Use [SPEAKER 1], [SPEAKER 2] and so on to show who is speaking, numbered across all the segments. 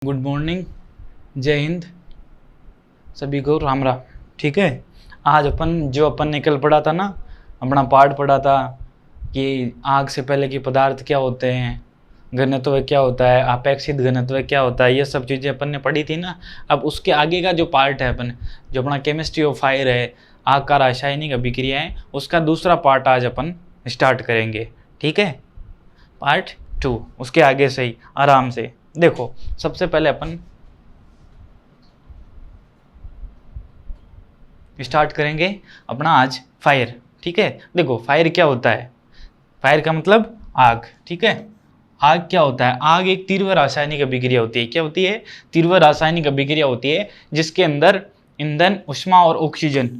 [SPEAKER 1] Good morning, जय हिंद, सभी को राम राम। ठीक है, आज अपन ने कल पढ़ा था ना, अपना पाठ पढ़ा था कि आग से पहले के पदार्थ क्या होते हैं, घनत्व क्या होता है, अपेक्षित घनत्व क्या होता है, ये सब चीज़ें अपन ने पढ़ी थी ना। अब उसके आगे का जो पार्ट है अपन, जो अपना केमिस्ट्री ऑफ फायर है, आग का रासायनिक अभिक्रिया है, उसका दूसरा पार्ट आज अपन स्टार्ट करेंगे। ठीक है, पार्ट 2, उसके आगे से ही आराम से देखो। सबसे पहले अपन स्टार्ट करेंगे अपना आज फायर। ठीक है, देखो फायर क्या होता है। फायर का मतलब आग। ठीक है, आग क्या होता है? आग एक तीव्र रासायनिक अभिक्रिया होती है। क्या होती है? तीव्र रासायनिक अभिक्रिया होती है जिसके अंदर ईंधन, उष्मा और ऑक्सीजन,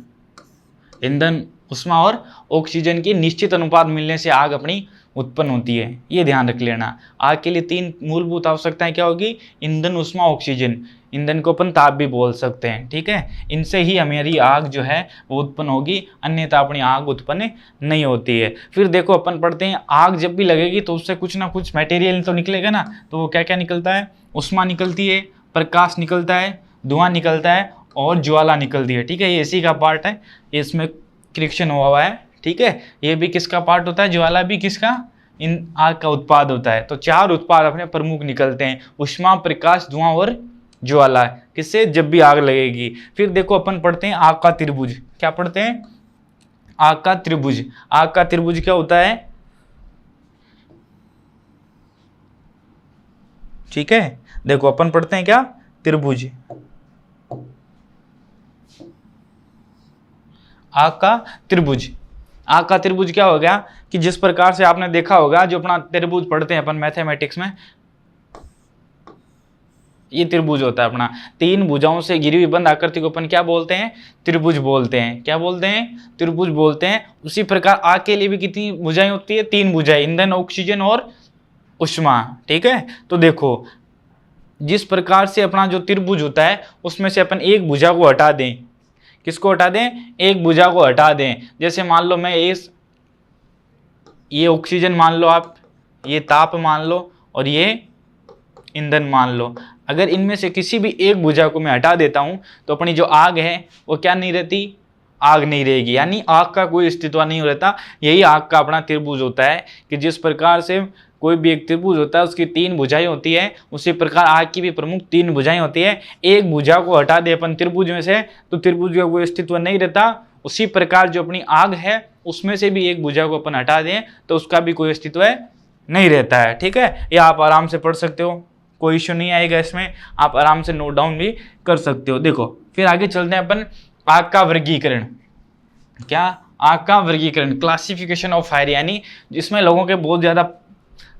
[SPEAKER 1] ईंधन, उष्मा और ऑक्सीजन की निश्चित अनुपात मिलने से आग अपनी उत्पन्न होती है। ये ध्यान रख लेना। आग के लिए 3 मूलभूत आवश्यकताएं क्या होगी? ईंधन, उष्मा, ऑक्सीजन। ईंधन को अपन ताप भी बोल सकते हैं। ठीक है, इनसे ही हमारी आग जो है वो उत्पन्न होगी, अन्यथा अपनी आग उत्पन्न नहीं होती है। फिर देखो अपन पढ़ते हैं, आग जब भी लगेगी तो उससे कुछ ना कुछ मटेरियल तो निकलेगा ना। तो वो क्या क्या निकलता है? उष्मा निकलती है, प्रकाश निकलता है, धुआं निकलता है और ज्वाला निकलती है। ठीक है, ये इसी का पार्ट है, इसमें क्रिएशन हुआ है। ठीक है, ये भी किसका पार्ट होता है? ज्वाला भी किसका? इन आग का उत्पाद होता है। तो 4 उत्पाद अपने प्रमुख निकलते हैं, उष्मा, प्रकाश, धुआं और ज्वाला। किससे? जब भी आग लगेगी। फिर देखो अपन पढ़ते हैं आग का त्रिभुज। क्या पढ़ते हैं? आग का त्रिभुज। आग का त्रिभुज क्या होता है? ठीक है, देखो अपन पढ़ते हैं क्या? त्रिभुज। आग का त्रिभुज। आग का त्रिभुज क्या हो गया कि जिस प्रकार से आपने देखा होगा, जो अपना त्रिभुज पढ़ते हैं अपन मैथमेटिक्स में, ये त्रिभुज होता है अपना। 3 भुजाओं से घिरी हुई बंद आकृति को अपन क्या बोलते हैं? त्रिभुज बोलते हैं। क्या बोलते हैं? त्रिभुज बोलते हैं। उसी प्रकार आग के लिए भी कितनी भुजाएं होती है? 3 भुजाएं, ईंधन, ऑक्सीजन और उष्मा। ठीक है, तो देखो जिस प्रकार से अपना जो त्रिभुज होता है उसमें से अपन एक भुजा को हटा दें। किसको हटा दें? एक भुजा को हटा दें। जैसे मान लो मैं ये ऑक्सीजन मान लो, आप ये ताप मान लो और ये ईंधन मान लो। अगर इनमें से किसी भी एक भुजा को मैं हटा देता हूं तो अपनी जो आग है वो क्या नहीं रहती? आग नहीं रहेगी, यानी आग का कोई अस्तित्व नहीं रहता। यही आग का अपना त्रिभुज होता है कि जिस प्रकार से कोई भी एक त्रिभुज होता है उसकी 3 भुजाएं होती है, उसी प्रकार आग की भी प्रमुख 3 भुजाएं होती है। एक भुजा को हटा दे अपन त्रिभुज में से तो त्रिभुज का कोई अस्तित्व नहीं रहता। उसी प्रकार जो अपनी आग है उसमें से भी एक भुजा को अपन हटा दें तो उसका भी कोई अस्तित्व नहीं रहता है। ठीक है, ये आप आराम से पढ़ सकते हो, कोई इश्यू नहीं आएगा इसमें, आप आराम से नोट डाउन भी कर सकते हो। देखो फिर आगे चलते हैं अपन, आग का वर्गीकरण। क्या? आग का वर्गीकरण, क्लासिफिकेशन ऑफ फायर। यानी जिसमें लोगों के बहुत ज़्यादा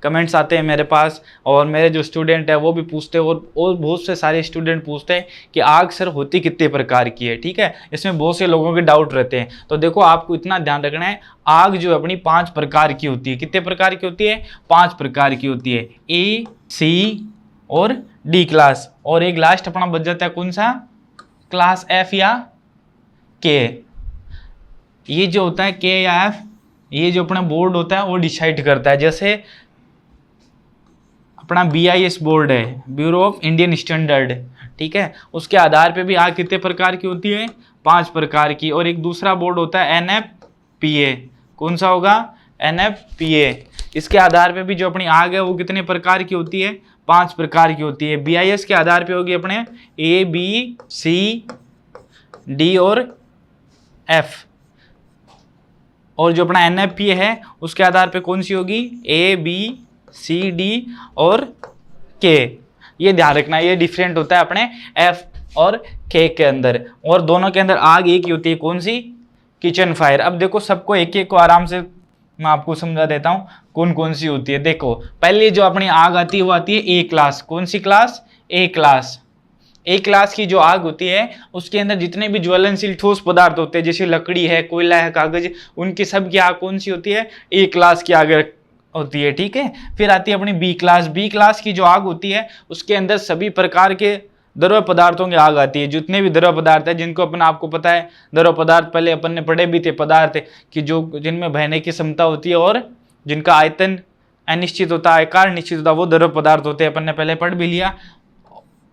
[SPEAKER 1] कमेंट्स आते हैं मेरे पास, और मेरे जो स्टूडेंट है वो भी पूछते हैं, और बहुत से सारे स्टूडेंट पूछते हैं कि आग सर होती कितने प्रकार की है। ठीक है, इसमें बहुत से लोगों के डाउट रहते हैं। तो देखो आपको इतना ध्यान रखना है, आग जो अपनी 5 प्रकार की होती है। कितने प्रकार की होती है? 5 प्रकार की होती है, ए, सी और डी क्लास, और एक लास्ट अपना बच जाता है कौन सा? क्लास एफ या के। ये जो होता है के या एफ, ये जो अपना बोर्ड होता है वो डिसाइड करता है। जैसे अपना BIS बोर्ड है, ब्यूरो ऑफ इंडियन स्टैंडर्ड। ठीक है, उसके आधार पे भी आग कितने प्रकार की होती है? 5 प्रकार की। और एक दूसरा बोर्ड होता है NFPA। कौन सा होगा? NFPA। इसके आधार पे भी जो अपनी आग है वो कितने प्रकार की होती है? 5 प्रकार की होती है। BIS के आधार पे होगी अपने A, B, C, D और F। और जो अपना NFPA है उसके आधार पे कौन सी होगी? A, B, C, D और K। ये ध्यान रखना, ये डिफरेंट होता है अपने F और K के अंदर, और दोनों के अंदर आग एक ही होती है। कौन सी? Kitchen fire. अब देखो सबको एक एक को आराम से मैं आपको समझा देता हूँ कौन कौन सी होती है। देखो पहले जो अपनी आग आती है वो आती है ए क्लास। कौन सी क्लास? ए क्लास। ए क्लास की जो आग होती है उसके अंदर जितने भी ज्वलनशील ठोस पदार्थ होते हैं, जैसे लकड़ी है, कोयला है, कागज, उनकी सब की आग कौन सी होती है? ए क्लास की आग होती है। ठीक है, फिर आती है अपनी बी क्लास। बी क्लास की जो आग होती है उसके अंदर सभी प्रकार के द्रव पदार्थों की आग आती है। जितने भी द्रव पदार्थ है जिनको अपन, आपको पता है द्रव पदार्थ पहले अपन ने पढ़े भी थे, पदार्थ कि जो जिनमें बहने की क्षमता होती है और जिनका आयतन अनिश्चित होता है, आकार निश्चित होता है, वो द्रव पदार्थ होते हैं। अपन ने पहले पढ़ भी लिया।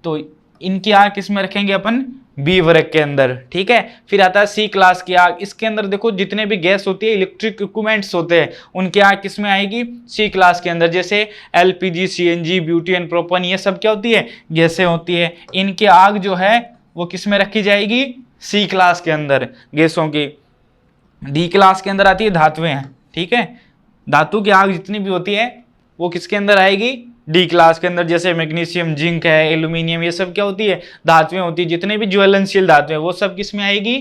[SPEAKER 1] तो इनकी आग किस में रखेंगे अपन, बी वर्ग के अंदर, ठीक है। फिर आता है सी क्लास की आग, इसके अंदर देखो जितने भी गैस होती है, इलेक्ट्रिक इक्विपमेंट्स होते हैं, उनकी आग किस में आएगी, सी क्लास के अंदर, जैसे एलपीजी, सीएनजी, ब्यूटेन, प्रोपन, ये सब क्या होती है, गैसें होती है। इनकी आग जो है वो किस में रखी जाएगी, सी क्लास के अंदर गैसों की। डी क्लास के अंदर आती है धातुएं हैं, ठीक है। धातु की आग जितनी भी होती है वो किसके अंदर आएगी, डी क्लास के अंदर, जैसे मैग्नीशियम, जिंक है, एल्यूमिनियम, ये सब क्या होती है, धातुएं होती है। जितने भी ज्वलनशील धातुएं वो सब किस में आएगी,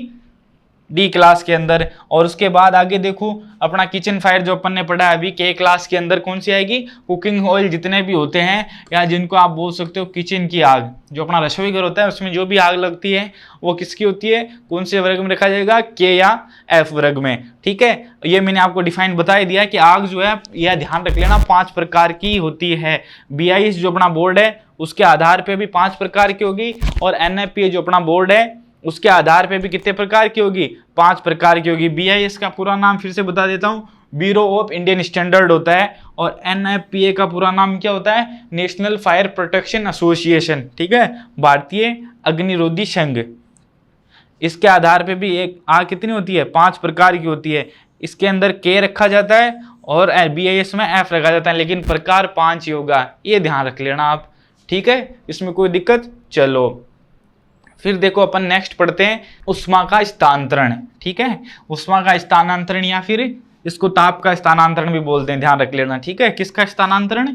[SPEAKER 1] डी क्लास के अंदर। और उसके बाद आगे देखो अपना किचन फायर जो अपन ने पढ़ा है अभी, के क्लास के अंदर कौन सी आएगी, कुकिंग ऑयल जितने भी होते हैं, या जिनको आप बोल सकते हो किचन की आग, जो अपना रसोई घर होता है उसमें जो भी आग लगती है वो किसकी होती है, कौन से वर्ग में रखा जाएगा, के या एफ वर्ग में, ठीक है। ये मैंने आपको डिफाइन बता दिया कि आग जो है, यह ध्यान रख लेना 5 प्रकार की होती है। BIS जो अपना बोर्ड है उसके आधार पे भी 5 प्रकार की होगी, और NFPA जो अपना बोर्ड है उसके आधार पे भी कितने प्रकार की होगी, 5 प्रकार की होगी। BIS का पूरा नाम फिर से बता देता हूँ, ब्यूरो ऑफ इंडियन स्टैंडर्ड होता है, और NFPA का पूरा नाम क्या होता है, नेशनल फायर प्रोटेक्शन एसोसिएशन, ठीक है, भारतीय अग्निरोधी संघ। इसके आधार पे भी एक आग कितनी होती है, 5 प्रकार की होती है। इसके अंदर के रखा जाता है और BIS में एफ रखा जाता है, लेकिन प्रकार 5 ही होगा, ये ध्यान रख लेना आप, ठीक है, इसमें कोई दिक्कत। चलो फिर देखो अपन नेक्स्ट पढ़ते हैं उष्मा का स्थानांतरण, ठीक है। उष्मा का स्थानांतरण या फिर इसको ताप का स्थानांतरण भी बोलते हैं, ध्यान रख लेना, ठीक है। किसका स्थानांतरण,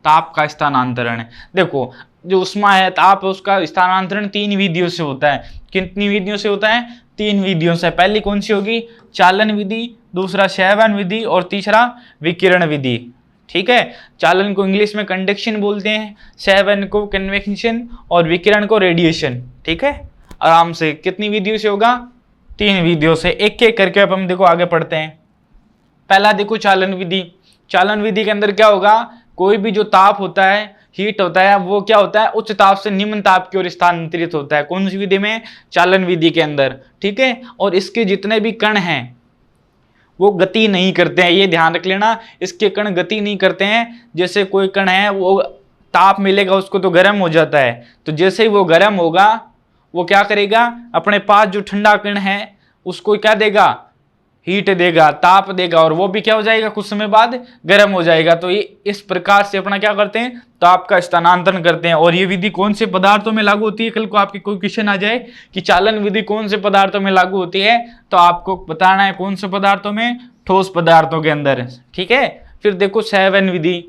[SPEAKER 1] ताप का स्थानांतरण। देखो जो उष्मा है, ताप है, उसका स्थानांतरण 3 विधियों से होता है। कितनी विधियों से होता है, 3 विधियों से। पहली कौन सी होगी, चालन विधि, दूसरा संवहन विधि, और तीसरा विकिरण विधि, ठीक है। चालन को इंग्लिश में कंडक्शन बोलते हैं, संवहन को कन्वेक्शन, और विकिरण को रेडिएशन, ठीक है। आराम से कितनी विधियों से होगा, 3 विधियों से। एक एक करके अब हम देखो आगे पढ़ते हैं। पहला देखो चालन विधि। चालन विधि के अंदर क्या होगा, कोई भी जो ताप होता है, हीट होता है, वो क्या होता है, उच्च ताप से निम्न ताप की ओर स्थानांतरित होता है। कौन सी विधि में, चालन विधि के अंदर, ठीक है। और इसके जितने भी कण हैं वो गति नहीं करते हैं, ये ध्यान रख लेना, इसके कण गति नहीं करते हैं। जैसे कोई कण है वो ताप मिलेगा उसको तो गर्म हो जाता है, तो जैसे ही वो गर्म होगा वो क्या करेगा, अपने पास जो ठंडा कण है उसको क्या देगा, हीट देगा, ताप देगा, और वो भी क्या हो जाएगा, कुछ समय बाद गर्म हो जाएगा। तो ये इस प्रकार से अपना क्या करते हैं, ताप का स्थानांतरण करते हैं। और ये विधि कौन से पदार्थों में लागू होती है, कल को आपके कोई क्वेश्चन आ जाए कि चालन विधि कौन से पदार्थों में लागू होती है, तो आपको बताना है कौन से पदार्थों में, ठोस पदार्थों के अंदर, ठीक है। फिर देखो संवहन विधि,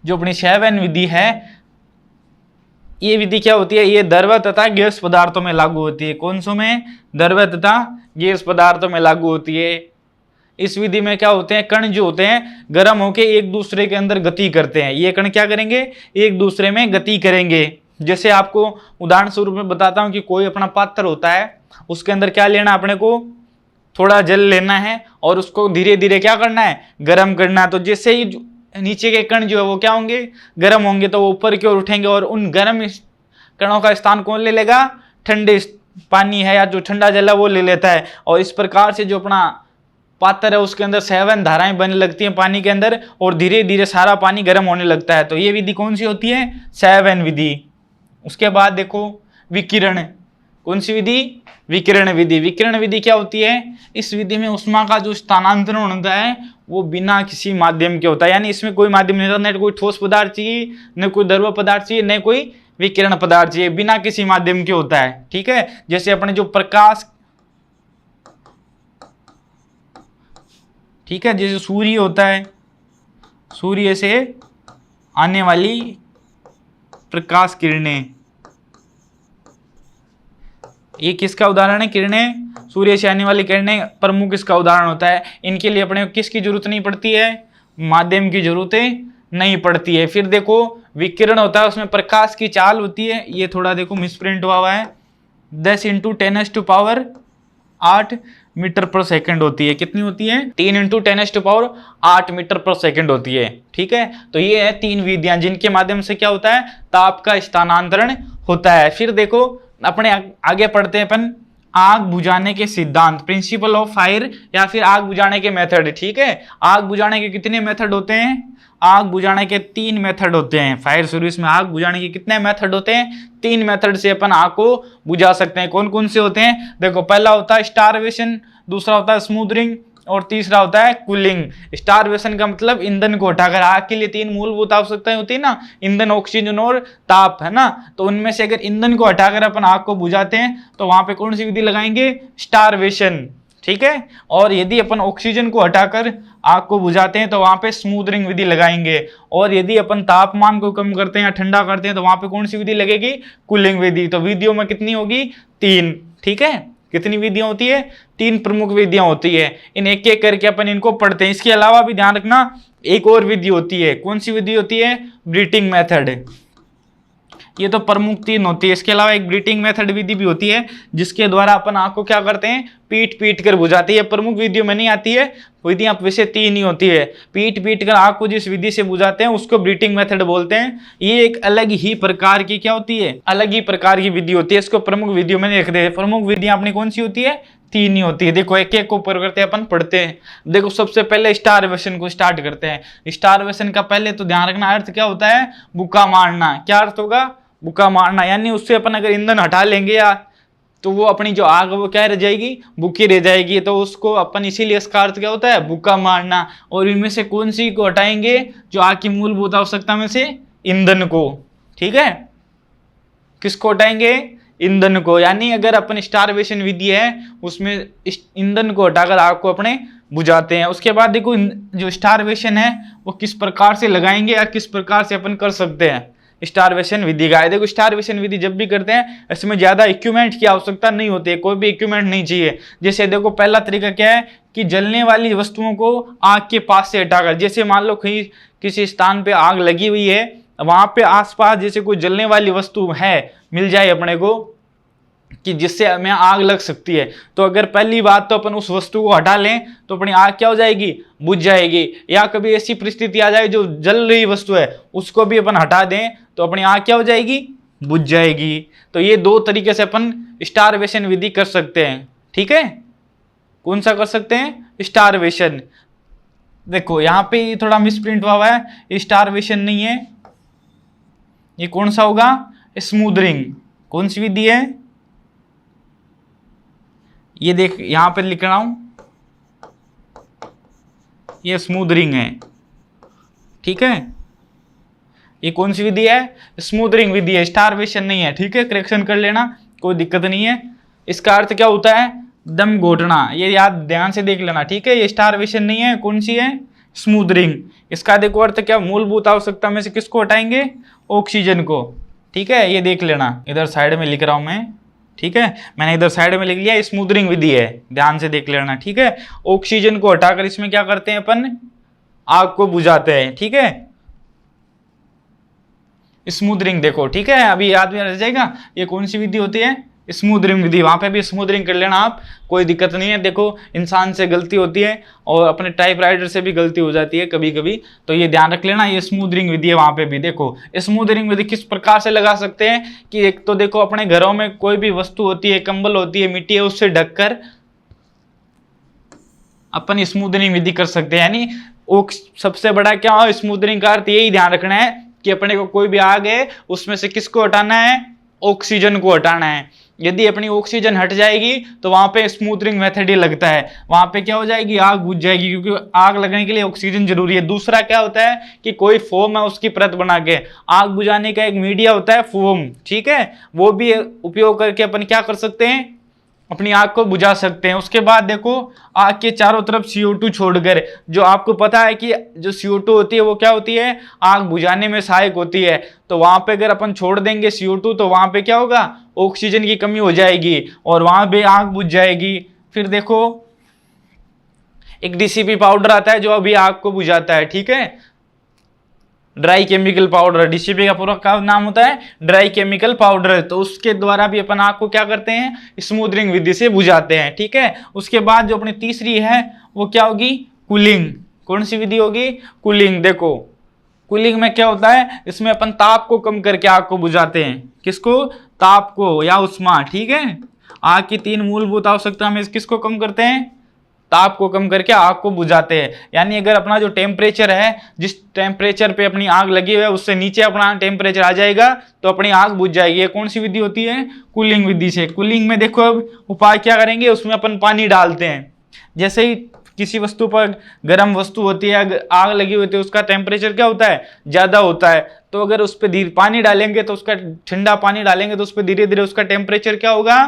[SPEAKER 1] जो अपनी संवहन विधि है, ये विधि क्या होती है, ये द्रव तथा गैस पदार्थों में लागू होती है। कौन सो में, द्रव तथा गैस पदार्थों में लागू होती है। इस विधि में क्या होते हैं, कण जो होते हैं गर्म होकर एक दूसरे के अंदर गति करते हैं। ये कण क्या करेंगे, एक दूसरे में गति करेंगे। जैसे आपको उदाहरण स्वरूप में बताता हूं कि कोई अपना पात्र होता है, उसके अंदर क्या लेना, अपने को थोड़ा जल लेना है और उसको धीरे धीरे क्या करना है, गर्म करना है। तो जैसे ही नीचे के कण जो है वो क्या होंगे, गर्म होंगे, तो वो ऊपर की ओर उठेंगे, और उन गर्म कणों का स्थान कौन ले लेगा, ठंडे पानी है या जो ठंडा जल है वो ले लेता है। और इस प्रकार से जो अपना पात्र है उसके अंदर संवहन धाराएं बनने लगती हैं पानी के अंदर, और धीरे धीरे सारा पानी गर्म होने लगता है। तो ये विधि कौन सी होती है, संवहन विधि। उसके बाद देखो विकिरण, कौन सी विधि, विकिरण विधि। विकिरण विधि क्या होती है, इस विधि में उष्मा का जो स्थानांतरण होता है वो बिना किसी माध्यम के होता है, यानी इसमें कोई माध्यम नहीं होता, न कोई ठोस पदार्थ चाहिए, न कोई द्रव पदार्थ चाहिए, न कोई विकिरण पदार्थ चाहिए, बिना किसी माध्यम के होता है, ठीक है। जैसे अपने जो प्रकाश, ठीक है, जैसे सूर्य होता है, सूर्य से आने वाली प्रकाश किरणें, ये किसका उदाहरण है, किरणें, सूर्य से आने वाली किरणें प्रमुख इसका उदाहरण होता है। इनके लिए अपने किसकी जरूरत नहीं पड़ती है, माध्यम की जरूरत नहीं पड़ती है। फिर देखो विकिरण होता है, उसमें प्रकाश की चाल होती है, ये थोड़ा देखो मिसप्रिंट हुआ है, 10 × 10⁸ मीटर पर सेकंड होती है। कितनी होती है, 3 × 10⁸ मीटर पर सेकंड होती है, ठीक है। तो ये है 3 विधियां जिनके माध्यम से क्या होता है, ताप का स्थानांतरण होता है। फिर देखो अपने आगे पढ़ते हैं अपन आग बुझाने के सिद्धांत, प्रिंसिपल ऑफ फायर, या फिर आग बुझाने के मेथड, ठीक है। आग बुझाने के कितने मेथड होते हैं, आग बुझाने के 3 मेथड होते हैं। फायर सर्विस में आग बुझाने के कितने मेथड होते हैं? 3 मेथड से अपन आग को बुझा सकते हैं। कौन कौन से होते हैं? देखो, पहला होता है स्टारवेशन, दूसरा होता है स्मूदरिंग और तीसरा होता है कूलिंग। स्टारवेशन का मतलब ईंधन को हटाकर, आग के लिए 3 मूलभूत आवश्यकताएं होती है ना, ईंधन, ऑक्सीजन और ताप, है ना। तो उनमें से अगर ईंधन को हटाकर अपन आग को बुझाते हैं तो वहां पे कौन सी विधि लगाएंगे? स्टारवेशन, ठीक है। और यदि अपन ऑक्सीजन को हटाकर आग को बुझाते हैं तो वहां पे स्मूदरिंग विधि लगाएंगे। और यदि अपन तापमान को कम करते हैं या ठंडा करते हैं तो वहां पे कौन सी विधि लगेगी? कूलिंग विधि। तो विधियों में कितनी होगी? 3, ठीक है। कितनी विधियां होती है? 3 प्रमुख विधियां होती है। इन एक एक करके अपन इनको पढ़ते हैं। इसके अलावा भी ध्यान रखना, एक और विधि होती है। कौन सी विधि होती है? Breathing method. ये तो प्रमुख 3 होती है। इसके अलावा एक ब्रीथिंग मेथड विधि भी होती है जिसके द्वारा अपन आग को क्या करते हैं? पीट कर बुझाते हैं। प्रमुख विधियों में नहीं आती है। विधियां वैसे 3 ही होती है। पीट कर आग को जिस विधि से बुझाते हैं उसको ब्रीथिंग मेथड बोलते हैं। ये एक अलग ही प्रकार की क्या होती है? अलग ही प्रकार की विधि होती है। इसको प्रमुख विधियों में नहीं रखते। प्रमुख विधियां अपनी कौन सी होती है? 3 ही होती है। देखो, एक एक को ऊपर करते हैं, अपन पढ़ते हैं। देखो, सबसे पहले स्टारवेशन को स्टार्ट करते हैं। स्टारवेशन का पहले तो ध्यान रखना अर्थ क्या होता है? भूखा मारना। क्या अर्थ होगा? भूखा मारना। यानी उससे अपन अगर ईंधन हटा लेंगे या तो वो अपनी जो आग है वो क्या रह जाएगी? भूखी रह जाएगी। तो उसको अपन इसीलिए इसका अर्थ क्या होता है? भूखा मारना। और इनमें से कौन सी को हटाएंगे? जो आग की मूलभूत आवश्यकता में से ईंधन को, ठीक है। किसको हटाएंगे? ईंधन को। यानी अगर अपन स्टारवेशन विधि है उसमें ईंधन को हटाकर आग को अपने बुझाते हैं। उसके बाद देखो, जो स्टारवेशन है वो किस प्रकार से लगाएंगे या किस प्रकार से अपन कर सकते हैं स्टारवेशन विधि का। देखो, स्टारवेशन विधि जब भी करते हैं इसमें ज्यादा इक्विपमेंट की आवश्यकता नहीं होती है। कोई भी इक्विपमेंट नहीं चाहिए। जैसे देखो, पहला तरीका क्या है कि जलने वाली वस्तुओं को आग के पास से हटाकर, जैसे मान लो कहीं किसी स्थान पे आग लगी हुई है, वहां पे आसपास जैसे कोई जलने वाली वस्तु है मिल जाए अपने को कि जिससे हमें आग लग सकती है, तो अगर पहली बात तो अपन उस वस्तु को हटा लें तो अपनी आग क्या हो जाएगी? बुझ जाएगी। या कभी ऐसी परिस्थिति आ जाए जो जल रही वस्तु है उसको भी अपन हटा दें तो अपनी आग क्या हो जाएगी? बुझ जाएगी। तो ये 2 तरीके से अपन स्टारवेशन विधि कर सकते हैं, ठीक है। कौन सा कर सकते हैं? स्टारवेशन। देखो, यहाँ पे थोड़ा मिसप्रिंट हुआ है, स्टारवेशन नहीं है, ये कौन सा होगा? स्मूदरिंग। कौन सी विधि है? ये देख, यहां पे लिख रहा हूं, ये स्मूदरिंग है, ठीक है। ये कौन सी विधि है? स्मूदरिंग विधि है, स्टारवेशन नहीं है, ठीक है। करेक्शन कर लेना, कोई दिक्कत नहीं है। इसका अर्थ क्या होता है? दम घोटना। ये याद ध्यान से देख लेना, ठीक है। ये स्टारवेशन नहीं है, कौन सी है? स्मूदरिंग। इसका देखो अर्थ क्या? मूलभूत आवश्यकता में से किसको हटाएंगे? ऑक्सीजन को, ठीक है। ये देख लेना, इधर साइड में लिख रहा हूं मैं, ठीक है। मैंने इधर साइड में लिख लिया, स्मूदरिंग विधि है, ध्यान से देख लेना, ठीक है। ऑक्सीजन को हटाकर इसमें क्या करते हैं अपन? आग को बुझाते हैं, ठीक है। स्मूदरिंग देखो, ठीक है, अभी याद में रह जाएगा। ये कौन सी विधि होती है? स्मूदरिंग विधि। वहां पे भी स्मूदरिंग कर लेना आप, कोई दिक्कत नहीं है। देखो, इंसान से गलती होती है और अपने टाइपराइटर से भी गलती हो जाती है कभी कभी, तो ये ध्यान रख लेना। ये स्मूदरिंग विधि है। वहां पे भी देखो, स्मूदरिंग विधि किस प्रकार से लगा सकते हैं कि एक तो देखो, अपने घरों में कोई भी वस्तु होती है, कंबल होती है, मिट्टी है, उससे ढककर अपन स्मूदरिंग विधि कर सकते हैं। यानी सबसे बड़ा क्या हो? स्मूदरिंग का अर्थ यही ध्यान रखना है कि अपने को कोई भी आग है उसमें से किसको हटाना है? ऑक्सीजन को हटाना है। यदि अपनी ऑक्सीजन हट जाएगी तो वहां पे स्मूदरिंग मेथड ही लगता है। वहां पे क्या हो जाएगी? आग बुझ जाएगी, क्योंकि आग लगने के लिए ऑक्सीजन जरूरी है। दूसरा क्या होता है कि कोई फोम है उसकी परत बना के आग बुझाने का एक मीडिया होता है फोम, ठीक है। वो भी उपयोग करके अपन क्या कर सकते हैं? अपनी आग को बुझा सकते हैं। उसके बाद देखो, आग के चारों तरफ CO2 छोड़कर, जो आपको पता है कि जो CO2 होती है वो क्या होती है? आग बुझाने में सहायक होती है। तो वहां पे अगर अपन छोड़ देंगे CO2 तो वहां पे क्या होगा? ऑक्सीजन की कमी हो जाएगी और वहां पे आग बुझ जाएगी। फिर देखो, एक DCP पाउडर आता है जो अभी आग को बुझाता है, ठीक है। ड्राई केमिकल पाउडर, DCP का पूरा क्या नाम होता है? Dry chemical powder. तो उसके द्वारा भी अपन आग को क्या करते हैं? स्मूदरिंग विधि से बुझाते हैं, ठीक है। उसके बाद जो अपनी तीसरी है वो क्या होगी? कूलिंग। कौन सी विधि होगी? कूलिंग। देखो, कूलिंग में क्या होता है? इसमें अपन ताप को कम करके आग को बुझाते हैं। किसको? ताप को या उष्मा, ठीक है। आग की 3 मूलभूत आवश्यकता में किसको कम करते हैं? ताप को कम करके आग को बुझाते हैं। यानी अगर अपना जो टेम्परेचर है, जिस टेम्परेचर पे अपनी आग लगी हुई है उससे नीचे अपना टेम्परेचर आ जाएगा तो अपनी आग बुझ जाएगी। ये कौन सी विधि होती है? कूलिंग विधि से। कूलिंग में देखो अब उपाय क्या करेंगे, उसमें अपन पानी डालते हैं। जैसे ही किसी वस्तु पर गर्म वस्तु होती है, आग लगी होती है, उसका टेम्परेचर क्या होता है? ज्यादा होता है। तो अगर उस पर पानी डालेंगे तो उसका ठंडा पानी डालेंगे तो उस पर धीरे धीरे उसका टेम्परेचर क्या होगा?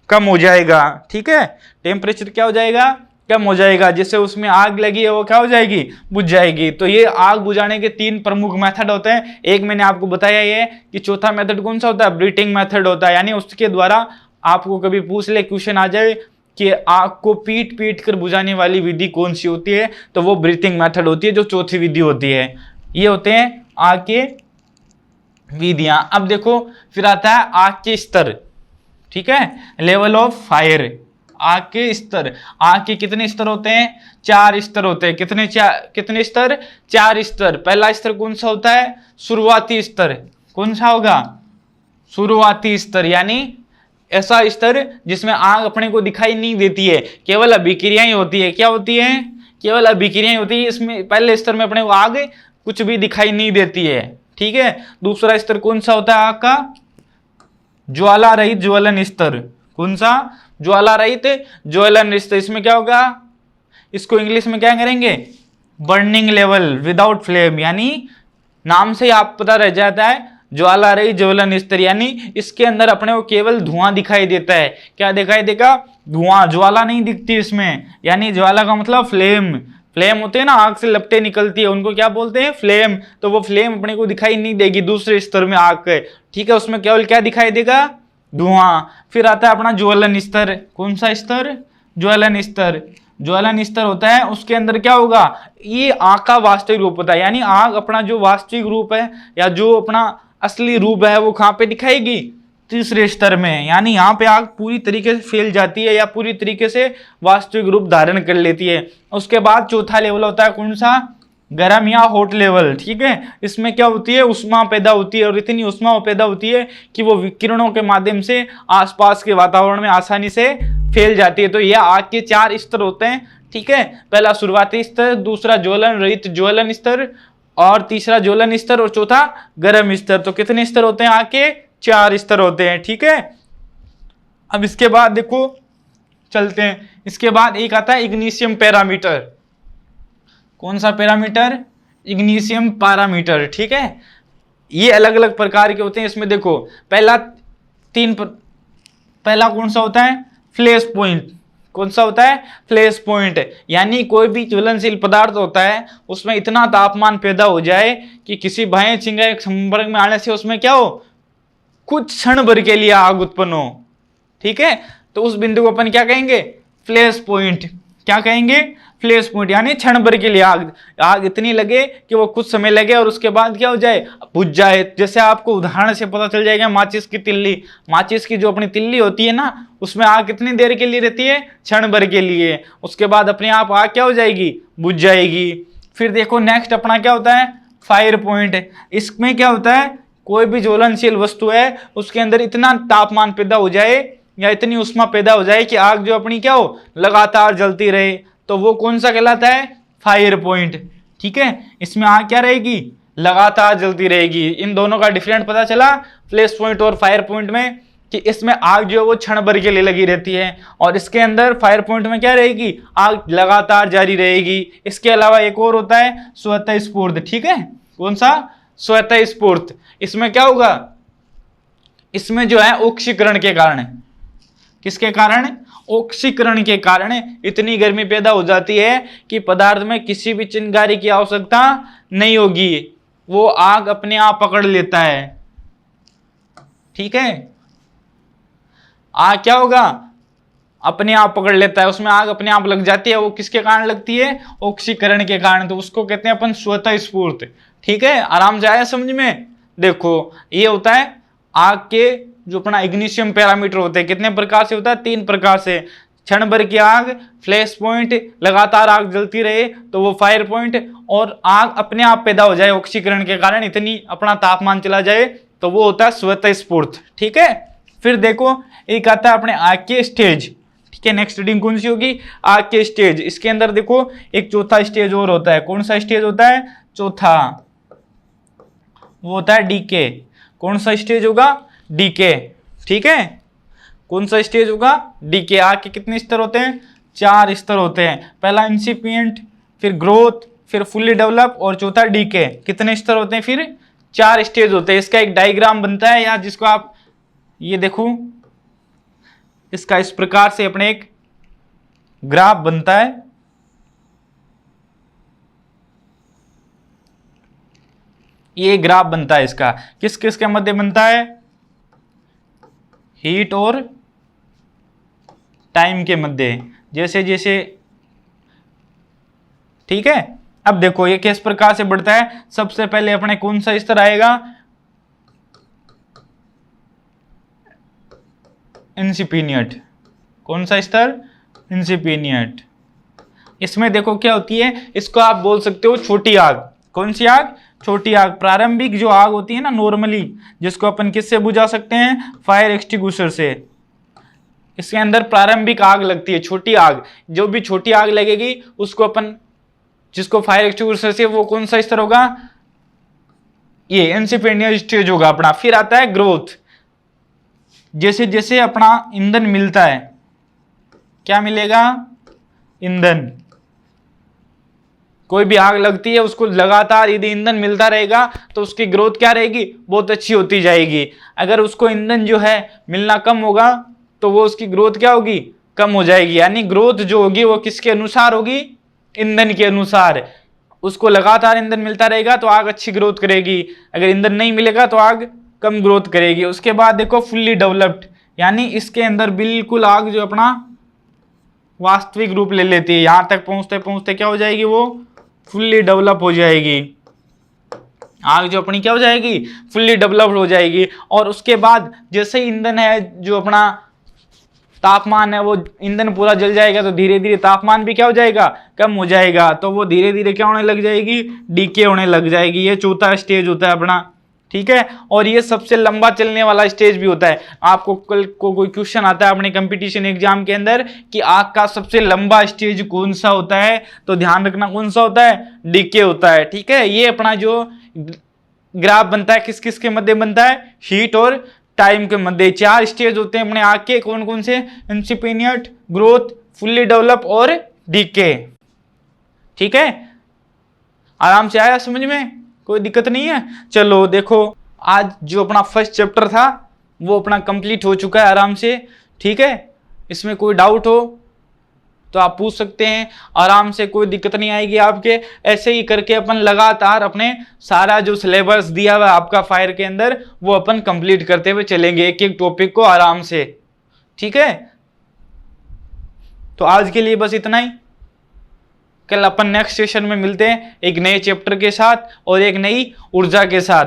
[SPEAKER 1] कम हो जाएगा। ठीक है, टेम्परेचर क्या हो जाएगा? कम हो जाएगा। जिससे उसमें आग लगी है वो क्या हो जाएगी? बुझ जाएगी। तो ये आग बुझाने के 3 प्रमुख मेथड होते हैं। एक मैंने आपको बताया ये कि चौथा मेथड कौन सा होता है? ब्रीथिंग मेथड होता है। यानी उसके द्वारा आपको कभी पूछ ले, क्वेश्चन आ जाए कि आग को पीट पीट कर बुझाने वाली विधि कौन सी होती है, तो वो ब्रीथिंग मेथड होती है, जो चौथी विधि होती है। ये होते हैं आग के विधियां। अब देखो फिर आता है आग के स्तर। ठीक है, लेवल ऑफ फायर। आग के स्तर। आग के कितने स्तर होते हैं? 4 स्तर होते हैं। कितने स्तर? 4 स्तर। पहला स्तर कौन सा होता है? शुरुआती स्तर। कौन सा होगा? शुरुआती स्तर। यानी ऐसा स्तर जिसमें आग अपने को दिखाई नहीं देती है, केवल अभिक्रियाएं होती है। क्या होती है? केवल अभिक्रियाएं होती है। इसमें पहले स्तर में अपने को आग कुछ भी दिखाई नहीं देती है। ठीक है, दूसरा स्तर कौन सा होता है आग का? ज्वाला रहित ज्वलन स्तर। कौन सा? ज्वाला रहित ज्वलन स्तर। इसमें क्या होगा? इसको इंग्लिश में क्या करेंगे? Burning level without flame. यानी नाम से आप पता रह जाता है ज्वाला रहित ज्वलन स्तर। यानी इसके अंदर अपने को केवल धुआं दिखाई देता है। क्या दिखाई देगा? धुआं। ज्वाला नहीं दिखती इसमें। यानी ज्वाला का मतलब फ्लेम। फ्लेम होते हैं ना, आग से लपटें निकलती है, उनको क्या बोलते हैं? फ्लेम। तो वो फ्लेम अपने को दिखाई नहीं देगी दूसरे स्तर में आग के। ठीक है, उसमें केवल क्या दिखाई देगा? धुआं। फिर आता है अपना ज्वलन स्तर। कौन सा स्तर? ज्वलन स्तर। ज्वलन स्तर होता है, उसके अंदर क्या होगा? ये आग का वास्तविक रूप होता है। यानी आग अपना जो वास्तविक रूप है या जो अपना असली रूप है वो कहां पे दिखाएगी? तीसरे स्तर में। यानी यहाँ पे आग पूरी तरीके से फैल जाती है या पूरी तरीके से वास्तविक रूप धारण कर लेती है। उसके बाद चौथा लेवल होता है कौन सा? गर्म या हॉट लेवल। ठीक है, इसमें क्या होती है? उष्मा पैदा होती है, और इतनी उष्मा पैदा होती है कि वो विकिरणों के माध्यम से आसपास के वातावरण में आसानी से फैल जाती है। तो यह आग के 4 स्तर होते हैं। ठीक है, पहला शुरुआती स्तर, दूसरा ज्वलन रहित ज्वलन स्तर, और तीसरा ज्वलन स्तर, और चौथा गर्म स्तर। तो कितने स्तर होते हैं आग के? 4 स्तर होते हैं। ठीक है, अब इसके बाद देखो चलते हैं। इसके बाद एक आता है इग्निशियम पैरामीटर। कौन सा पैरामीटर? इग्निशियम पैरामीटर। ठीक है, ये अलग अलग प्रकार के होते हैं। इसमें देखो पहला कौन सा होता है? Flash point. कौन सा होता है? Flash point. यानी कोई भी ज्वलनशील पदार्थ होता है उसमें इतना तापमान पैदा हो जाए कि किसी भय चिंगारी के संपर्क में आने से उसमें क्या हो? कुछ क्षण भर के लिए आग उत्पन्न हो। ठीक है, तो उस बिंदु को अपन क्या कहेंगे? Flash point. क्या कहेंगे? Flash point. यानी क्षण भर के लिए आग इतनी लगे कि वो कुछ समय लगे और उसके बाद क्या हो जाए? बुझ जाए। जैसे आपको उदाहरण से पता चल जाएगा माचिस की तिल्ली। माचिस की जो अपनी तिल्ली होती है ना, उसमें आग कितनी देर के लिए रहती है? क्षण भर के लिए। उसके बाद अपने आप आग क्या हो जाएगी? बुझ जाएगी। फिर देखो नेक्स्ट अपना क्या होता है? Fire point. इसमें क्या होता है? कोई भी ज्वलनशील वस्तु है उसके अंदर इतना तापमान पैदा हो जाए या इतनी उष्मा पैदा हो जाए कि आग जो अपनी क्या हो? लगातार जलती रहे। तो वो कौन सा कहलाता है? Fire point. ठीक है, इसमें आग क्या रहेगी? लगातार जलती रहेगी। इन दोनों का डिफरेंट पता चला फ्लैश पॉइंट और फायर पॉइंट में, कि इसमें आग जो है वो क्षण भर के लिए लगी रहती है, और इसके अंदर फायर पॉइंट में क्या रहेगी? आग लगातार जारी रहेगी। इसके अलावा एक और होता है स्वतः स्फूर्त। ठीक है, कौन सा? स्वतः स्फूर्त। इसमें क्या होगा? इसमें जो है ऑक्सीकरण के कारण, किसके कारण? ऑक्सीकरण के कारण इतनी गर्मी पैदा हो जाती है कि पदार्थ में किसी भी चिंगारी की आवश्यकता नहीं होगी, वो आग अपने आप पकड़ लेता है। ठीक है, आग क्या होगा? अपने आप पकड़ लेता है, उसमें आग अपने आप लग जाती है। वो किसके कारण लगती है? ऑक्सीकरण के कारण। तो उसको कहते हैं अपन स्वतः स्फूर्त। ठीक है, आराम से आया समझ में? देखो ये होता है आग के जो अपना इग्निशियम पैरामीटर होते हैं। कितने प्रकार से होता है? 3 प्रकार से। क्षण भर की आग, फ्लैश पॉइंट, लगातार आग जलती रहे तो वो फायर पॉइंट, और आग अपने आप पैदा हो जाए ऑक्सीकरण के कारण, इतनी अपना तापमान चला जाए, तो वो होता है स्वतः स्फूर्त। ठीक है, फिर देखो एक आता है अपने आग के स्टेज। है, नेक्स्ट रीडिंग कौन सी होगी, आग के स्टेज। इसके अंदर देखो एक चौथा स्टेज और होता है, कौन सा स्टेज होता है, चौथा, वो होता है डीके। कौन सा स्टेज होगा, डीके, ठीक है, कौन सा स्टेज होगा, डीके। आग के कितने स्तर होते हैं, 4 स्तर होते हैं, पहला इंसिपिएंट, फिर ग्रोथ, फिर फुल्ली डेवलप और चौथा डीके। कितने स्तर होते हैं, फिर 4 स्टेज होते हैं। इसका एक डायग्राम बनता है या जिसको आप ये देखो, इसका इस प्रकार से अपने एक ग्राफ बनता है, ये ग्राफ बनता है इसका, किस किस के मध्य बनता है, हीट और टाइम के मध्य, जैसे जैसे, ठीक है। अब देखो ये किस प्रकार से बढ़ता है, सबसे पहले अपने कौन सा स्तर आएगा, इंसिपिनियट। कौन सा स्तर, इंसिपिनियट। इसमें देखो क्या होती है, इसको आप बोल सकते हो छोटी आग। कौन सी आग, छोटी आग। प्रारंभिक जो आग होती है ना नॉर्मली, जिसको अपन किससे बुझा सकते हैं, फायर एक्सटिंग्विशर से। इसके अंदर प्रारंभिक आग लगती है, छोटी आग। जो भी छोटी आग लगेगी उसको अपन, जिसको फायर एक्सटिंग्विशर से, वो कौन सा स्तर होगा, ये इंसिपिएंट स्टेज होगा अपना। फिर आता है ग्रोथ। जैसे जैसे अपना ईंधन मिलता है, क्या मिलेगा, ईंधन। कोई भी आग लगती है उसको लगातार यदि ईंधन मिलता रहेगा तो उसकी ग्रोथ क्या रहेगी, बहुत अच्छी होती जाएगी। अगर उसको ईंधन जो है मिलना कम होगा तो वो उसकी ग्रोथ क्या होगी, कम हो जाएगी। यानी ग्रोथ जो होगी वो किसके अनुसार होगी, ईंधन के अनुसार। उसको लगातार ईंधन मिलता रहेगा तो आग अच्छी ग्रोथ करेगी, अगर ईंधन नहीं मिलेगा तो आग कम ग्रोथ करेगी। उसके बाद देखो फुल्ली डेवलप्ड, यानी इसके अंदर बिल्कुल आग जो अपना वास्तविक रूप ले लेती है, यहां तक पहुंचते पहुंचते क्या हो जाएगी, वो फुल्ली डेवलप हो जाएगी। आग जो अपनी क्या हो जाएगी, फुल्ली डेवलप्ड हो जाएगी। और उसके बाद जैसे ईंधन है, जो अपना तापमान है, वो ईंधन पूरा जल जाएगा तो धीरे धीरे तापमान भी क्या हो जाएगा, कम हो जाएगा। तो वो धीरे धीरे क्या होने लग जाएगी, डीके होने लग जाएगी। ये चौथा स्टेज होता है अपना, ठीक है। और ये सबसे लंबा चलने वाला स्टेज भी होता है। आपको कल को कोई क्वेश्चन आता है अपने कंपटीशन एग्जाम के अंदर कि आग का सबसे लंबा स्टेज कौन सा होता है, तो ध्यान रखना कौन सा होता है, डीके होता है, ठीक है। ये अपना जो ग्राफ बनता है किस किस के मध्य बनता है, हीट और टाइम के मध्य। 4 स्टेज होते हैं अपने आग के, कौन कौन से, इंसिपिएंट, ग्रोथ, फुल्ली डेवलप और डीके, ठीक है। आराम से आया समझ में, कोई दिक्कत नहीं है। चलो देखो आज जो अपना फर्स्ट चैप्टर था वो अपना कंप्लीट हो चुका है आराम से, ठीक है। इसमें कोई डाउट हो तो आप पूछ सकते हैं आराम से, कोई दिक्कत नहीं आएगी आपके। ऐसे ही करके अपन लगातार अपने सारा जो सिलेबस दिया हुआ है आपका फायर के अंदर वो अपन कंप्लीट करते हुए चलेंगे, एक एक टॉपिक को आराम से, ठीक है। तो आज के लिए बस इतना ही। कल अपन नेक्स्ट सेशन में मिलते हैं एक नए चैप्टर के साथ और एक नई ऊर्जा के साथ।